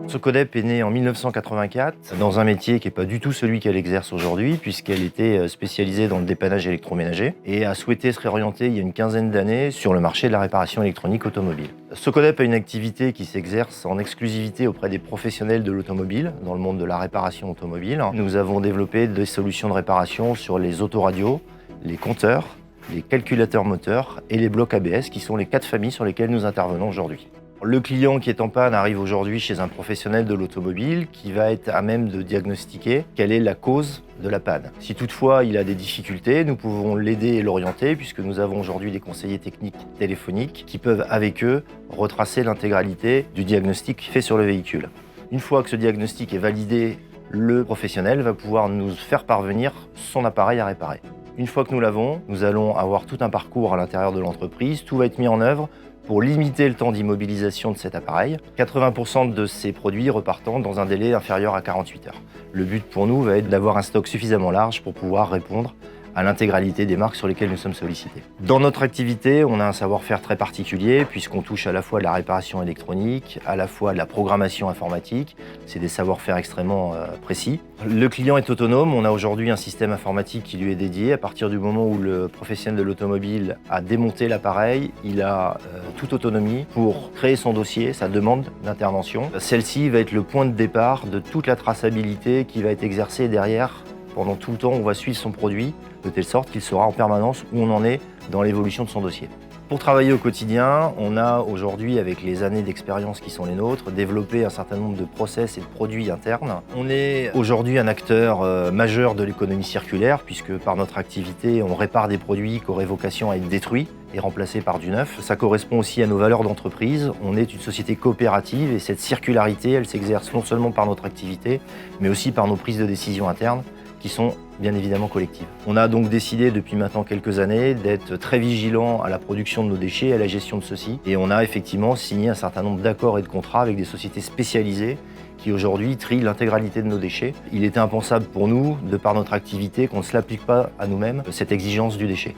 Socodep est née en 1984 dans un métier qui n'est pas du tout celui qu'elle exerce aujourd'hui, puisqu'elle était spécialisée dans le dépannage électroménager et a souhaité se réorienter il y a une quinzaine d'années sur le marché de la réparation électronique automobile. Socodep a une activité qui s'exerce en exclusivité auprès des professionnels de l'automobile, dans le monde de la réparation automobile. Nous avons développé des solutions de réparation sur les autoradios, les compteurs, les calculateurs moteurs et les blocs ABS, qui sont les 4 familles sur lesquelles nous intervenons aujourd'hui. Le client qui est en panne arrive aujourd'hui chez un professionnel de l'automobile qui va être à même de diagnostiquer quelle est la cause de la panne. Si toutefois il a des difficultés, nous pouvons l'aider et l'orienter puisque nous avons aujourd'hui des conseillers techniques téléphoniques qui peuvent avec eux retracer l'intégralité du diagnostic fait sur le véhicule. Une fois que ce diagnostic est validé, le professionnel va pouvoir nous faire parvenir son appareil à réparer. Une fois que nous l'avons, nous allons avoir tout un parcours à l'intérieur de l'entreprise, tout va être mis en œuvre pour limiter le temps d'immobilisation de cet appareil, 80% de ces produits repartant dans un délai inférieur à 48 heures. Le but pour nous va être d'avoir un stock suffisamment large pour pouvoir répondre à l'intégralité des marques sur lesquelles nous sommes sollicités. Dans notre activité, on a un savoir-faire très particulier puisqu'on touche à la fois de la réparation électronique, à la fois de la programmation informatique. C'est des savoir-faire extrêmement précis. Le client est autonome. On a aujourd'hui un système informatique qui lui est dédié. À partir du moment où le professionnel de l'automobile a démonté l'appareil, il a toute autonomie pour créer son dossier, sa demande d'intervention. Celle-ci va être le point de départ de toute la traçabilité qui va être exercée derrière. Pendant tout le temps, on va suivre son produit de telle sorte qu'il saura en permanence où on en est dans l'évolution de son dossier. Pour travailler au quotidien, on a aujourd'hui, avec les années d'expérience qui sont les nôtres, développé un certain nombre de process et de produits internes. On est aujourd'hui un acteur majeur de l'économie circulaire puisque par notre activité, on répare des produits qui auraient vocation à être détruits et remplacés par du neuf. Ça correspond aussi à nos valeurs d'entreprise. On est une société coopérative et cette circularité, elle s'exerce non seulement par notre activité, mais aussi par nos prises de décision internes qui sont bien évidemment collectives. On a donc décidé depuis maintenant quelques années d'être très vigilant à la production de nos déchets et à la gestion de ceux-ci. Et on a effectivement signé un certain nombre d'accords et de contrats avec des sociétés spécialisées qui aujourd'hui trient l'intégralité de nos déchets. Il était impensable pour nous, de par notre activité, qu'on ne se l'applique pas à nous-mêmes, cette exigence du déchet.